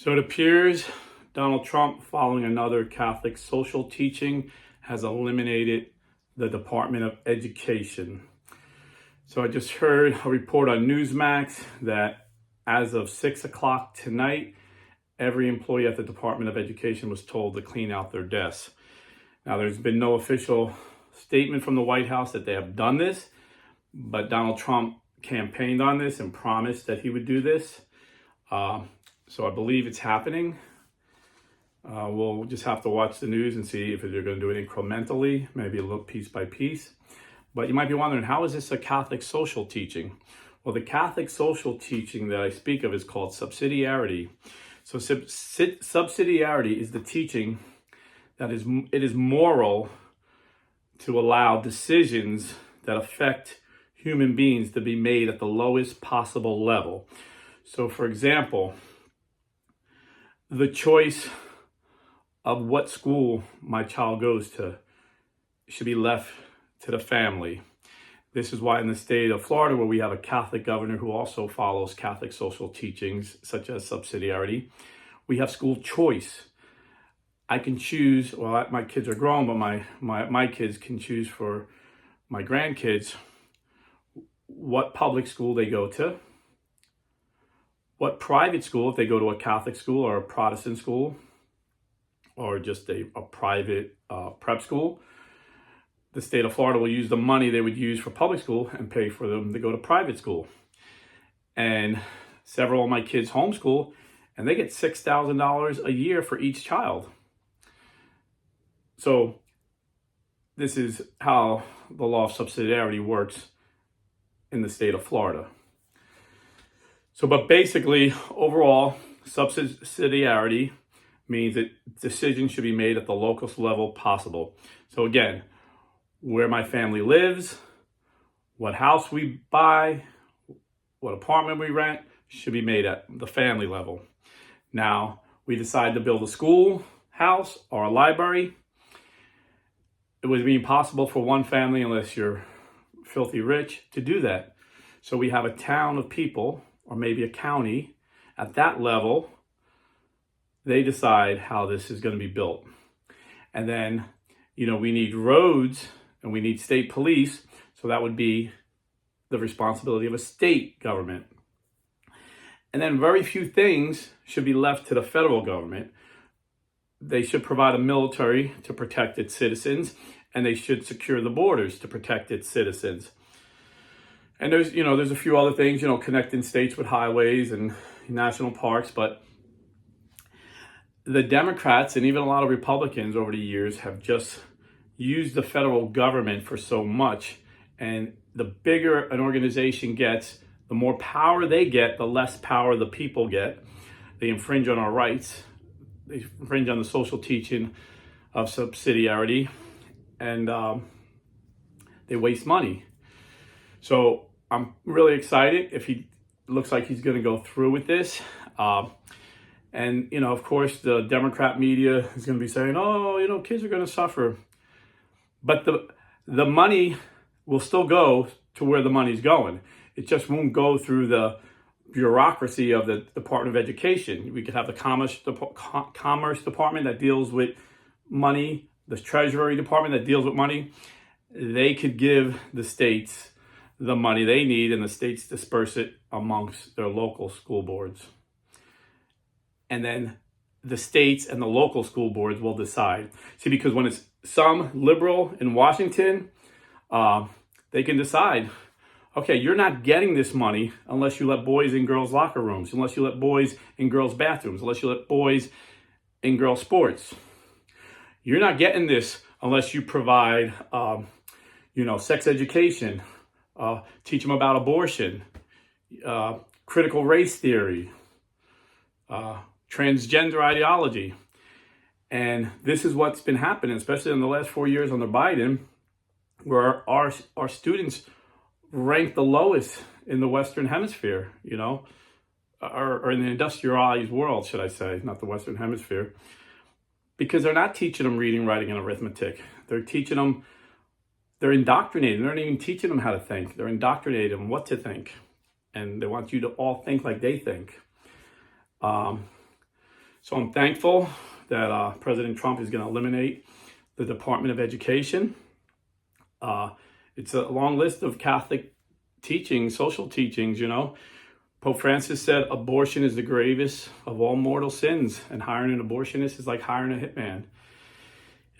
So it appears Donald Trump, following another Catholic social teaching, has eliminated the Department of Education. So I just heard a report on Newsmax that as of 6 o'clock tonight, every employee at the Department of Education was told to clean out their desks. Now, there's been no official statement from the White House that they have done this, but Donald Trump campaigned on this and promised that he would do this. So I believe it's happening. We'll just have to watch the news and see if they're going to do it incrementally, maybe a little piece by piece. But you might be wondering, how is this a Catholic social teaching? Well, the Catholic social teaching that I speak of is called subsidiarity. So subsidiarity is the teaching that it is moral to allow decisions that affect human beings to be made at the lowest possible level. So, for example, the choice of what school my child goes to should be left to the family. This is why in the state of Florida, where we have a Catholic governor who also follows Catholic social teachings, such as subsidiarity, we have school choice. I can choose, well, my kids are grown, but my kids can choose for my grandkids what public school they go to, what private school, if they go to a Catholic school or a Protestant school, or just a private prep school. The state of Florida will use the money they would use for public school and pay for them to go to private school. And several of my kids homeschool, and they get $6,000 a year for each child. So this is how the law of subsidiarity works in the state of Florida. So, but basically, overall, subsidiarity means that decisions should be made at the locust level possible. So again, where my family lives, what house we buy, what apartment we rent should be made at the family level. Now, we decide to build a school, house, or a library. It would be impossible for one family, unless you're filthy rich, to do that. So we have a town of people, or maybe a county, at that level. They decide how this is going to be built. And then, we need roads and we need state police. So that would be the responsibility of a state government. And then very few things should be left to the federal government. They should provide a military to protect its citizens, and they should secure the borders to protect its citizens. And there's a few other things, connecting states with highways and national parks, but the Democrats and even a lot of Republicans over the years have just used the federal government for so much. And the bigger an organization gets, the more power they get, the less power the people get. They infringe on our rights. They infringe on the social teaching of subsidiarity, and they waste money. So I'm really excited if he looks like he's going to go through with this. And, of course, the Democrat media is going to be saying, kids are going to suffer. But the money will still go to where the money's going. It just won't go through the bureaucracy of the Department of Education. We could have the Commerce Department that deals with money, the Treasury Department that deals with money. They could give the states the money they need, and the states disperse it amongst their local school boards. And then the states and the local school boards will decide. See, because when it's some liberal in Washington, they can decide, okay, you're not getting this money unless you let boys in girls' locker rooms, unless you let boys in girls' bathrooms, unless you let boys in girls' sports. You're not getting this unless you provide, sex education, teach them about abortion, critical race theory, transgender ideology. And this is what's been happening, especially in the last 4 years under Biden, where our students rank the lowest in the Western Hemisphere, or in the industrialized world, should I say, not the Western Hemisphere, because they're not teaching them reading, writing, and arithmetic. They're indoctrinating. They're not even teaching them how to think. They're indoctrinating them what to think. And they want you to all think like they think. So I'm thankful that President Trump is going to eliminate the Department of Education. It's a long list of Catholic teachings, social teachings, you know. Pope Francis said abortion is the gravest of all mortal sins, and hiring an abortionist is like hiring a hitman.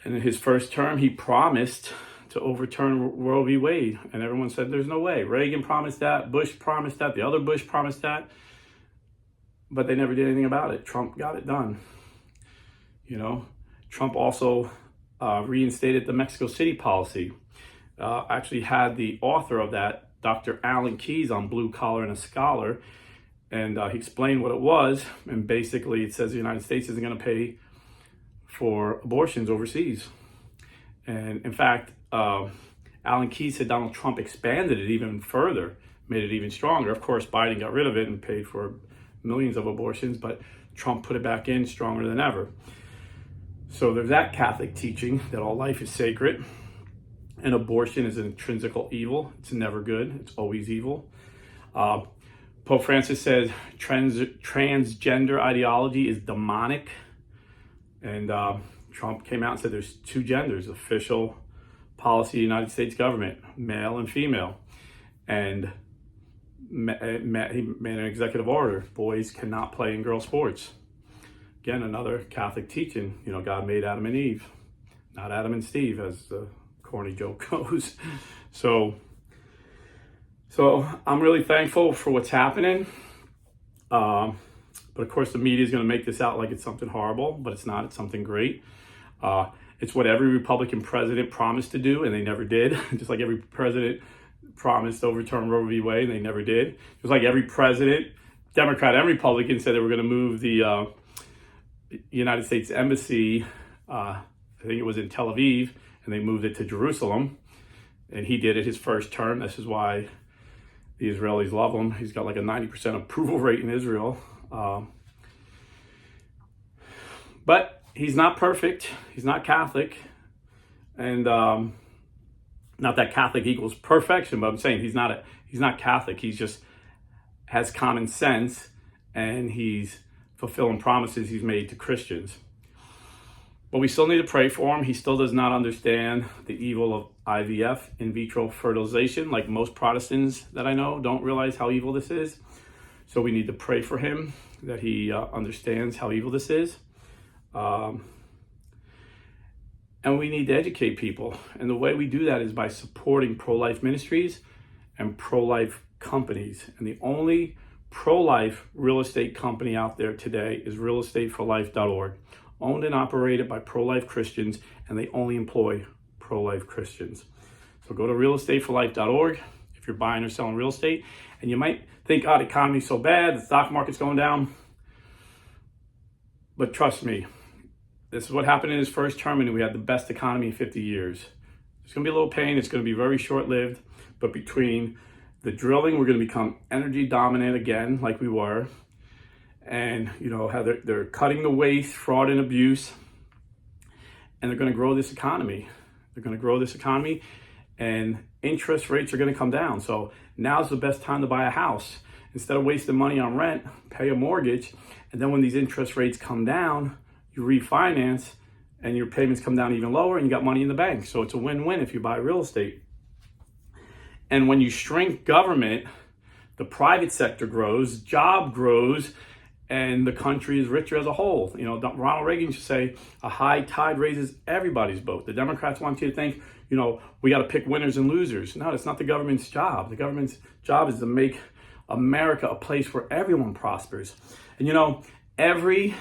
And in his first term, he promised to overturn Roe v. Wade, and everyone said there's no way. Reagan promised that, Bush promised that, the other Bush promised that, but they never did anything about it. Trump got it done. You know, Trump also reinstated the Mexico City policy. Actually had the author of that, Dr. Alan Keyes, on Blue Collar and a Scholar, and he explained what it was. And basically, it says the United States isn't going to pay for abortions overseas. And in fact, Alan Keyes said Donald Trump expanded it even further, made it even stronger. Of course, Biden got rid of it and paid for millions of abortions, but Trump put it back in stronger than ever. So there's that Catholic teaching that all life is sacred, and abortion is an intrinsical evil. It's never good. It's always evil. Pope Francis said transgender ideology is demonic. And Trump came out and said there's two genders, official policy of the United States government, male and female. And he made an executive order. Boys cannot play in girl sports. Again, another Catholic teaching. You know, God made Adam and Eve, not Adam and Steve, as the corny joke goes. So I'm really thankful for what's happening. But of course, the media is going to make this out like it's something horrible, but it's not. It's something great. It's what every Republican president promised to do, and they never did. Just like every president promised to overturn Roe v. Wade, and they never did. Just like every president, Democrat and Republican, said they were going to move the United States Embassy, I think it was in Tel Aviv, and they moved it to Jerusalem. And he did it his first term. This is why the Israelis love him. He's got like a 90% approval rate in Israel. But he's not perfect. He's not Catholic. And not that Catholic equals perfection, but I'm saying he's not Catholic. He's just has common sense, and he's fulfilling promises he's made to Christians. But we still need to pray for him. He still does not understand the evil of IVF, in vitro fertilization, like most Protestants that I know don't realize how evil this is. So we need to pray for him, that he understands how evil this is. And we need to educate people. And the way we do that is by supporting pro-life ministries and pro-life companies. And the only pro-life real estate company out there today is realestateforlife.org. Owned and operated by pro-life Christians, and they only employ pro-life Christians. So go to realestateforlife.org if you're buying or selling real estate. And you might think, oh, the economy's so bad, the stock market's going down. But trust me, this is what happened in his first term, and we had the best economy in 50 years. There's going to be a little pain. It's going to be very short-lived. But between the drilling, we're going to become energy dominant again, like we were. And, you know, how they're cutting the waste, fraud, and abuse. And they're going to grow this economy. They're going to grow this economy, and interest rates are going to come down. So now's the best time to buy a house. Instead of wasting money on rent, pay a mortgage. And then when these interest rates come down, you refinance, and your payments come down even lower, and you got money in the bank. So it's a win-win if you buy real estate. And when you shrink government, the private sector grows, job grows, and the country is richer as a whole. You know, Ronald Reagan used to say, a high tide raises everybody's boat. The Democrats want you to think, you know, we got to pick winners and losers. No, that's not the government's job. The government's job is to make America a place where everyone prospers. And, you know, every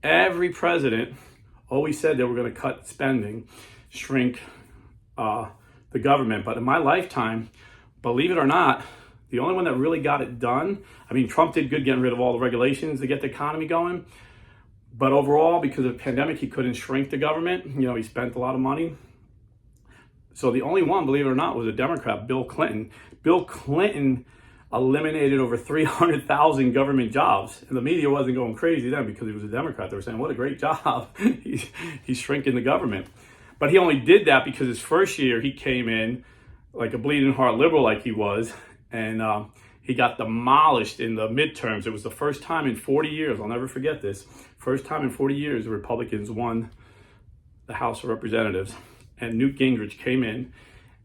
president always said they were going to cut spending, shrink the government. But in my lifetime, believe it or not, the only one that really got it done, I mean, Trump did good getting rid of all the regulations to get the economy going. But overall, because of the pandemic, he couldn't shrink the government. You know, he spent a lot of money. So the only one, believe it or not, was a Democrat, Bill Clinton. Bill Clinton eliminated over 300,000 government jobs. And the media wasn't going crazy then because he was a Democrat. They were saying, what a great job. He's shrinking the government. But he only did that because his first year he came in like a bleeding heart liberal like he was. And He got demolished in the midterms. It was the first time in 40 years, I'll never forget this, first time in 40 years the Republicans won the House of Representatives. And Newt Gingrich came in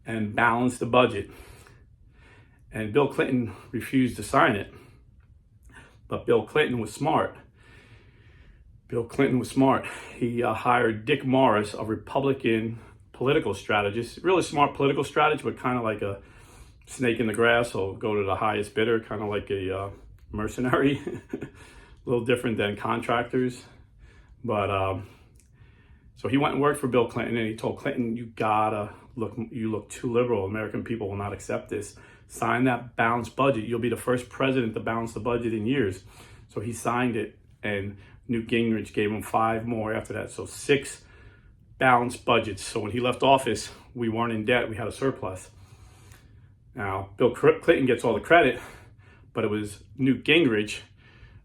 and balanced the budget. And Bill Clinton refused to sign it. But Bill Clinton was smart. He hired Dick Morris, a Republican political strategist, really smart political strategist, but kind of like a snake in the grass. He'll go to the highest bidder, kind of like a mercenary, a little different than contractors. But so he went and worked for Bill Clinton, and he told Clinton, you look too liberal. American people will not accept this. Sign that balanced budget. You'll be the first president to balance the budget in years. So he signed it, and Newt Gingrich gave him 5 more after that. So 6 balanced budgets. So when he left office, we weren't in debt. We had a surplus. Now, Bill Clinton gets all the credit, but it was Newt Gingrich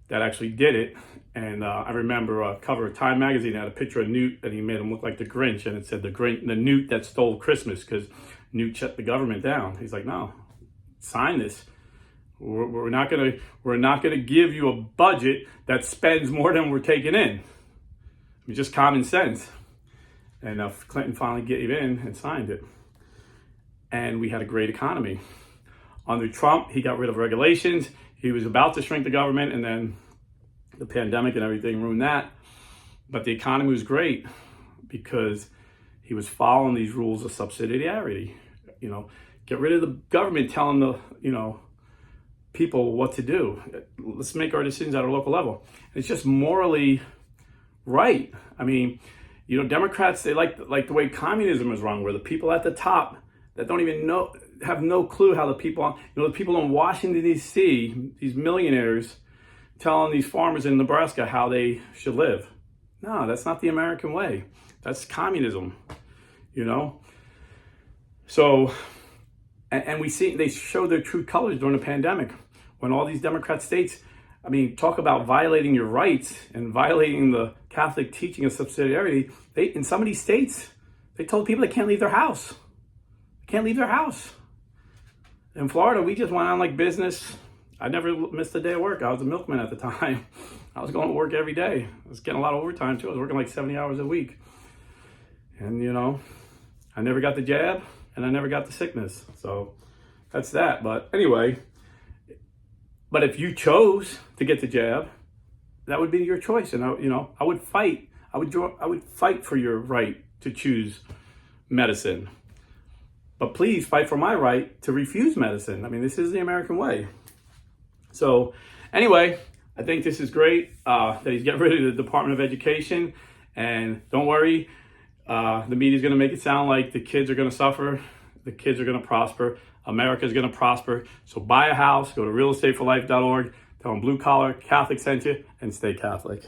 that actually did it. And I remember a cover of Time magazine had a picture of Newt, and he made him look like the Grinch. And it said the Newt that stole Christmas, because Newt shut the government down. He's like, no, sign this. We're not gonna give you a budget that spends more than we're taking in. It's just common sense. And Clinton finally gave in and signed it. And we had a great economy. Under Trump, he got rid of regulations. He was about to shrink the government, and then the pandemic and everything ruined that. But the economy was great because he was following these rules of subsidiarity. Get rid of the government telling the, people what to do. Let's make our decisions at a local level. It's just morally right. I mean, Democrats, they like the way communism is run, where the people at the top that don't even have no clue how the people in Washington, D.C., these millionaires telling these farmers in Nebraska how they should live. No, that's not the American way. That's communism, So, and we see they show their true colors during the pandemic when all these Democrat states, talk about violating your rights and violating the Catholic teaching of subsidiarity. In some of these states, they told people they can't leave their house. In Florida, we just went on like business. I never missed a day of work. I was a milkman at the time. I was going to work every day. I was getting a lot of overtime too. I was working like 70 hours a week. And I never got the jab and I never got the sickness. So that's that. But anyway, but if you chose to get the jab, that would be your choice. And I would fight. I would fight for your right to choose medicine. But please fight for my right to refuse medicine. This is the American way. So anyway, I think this is great that he's getting rid of the Department of Education. And don't worry, the media is going to make it sound like the kids are going to suffer. The kids are going to prosper. America is going to prosper. So buy a house, go to realestateforlife.org, tell them Blue Collar Catholic sent you, and stay Catholic.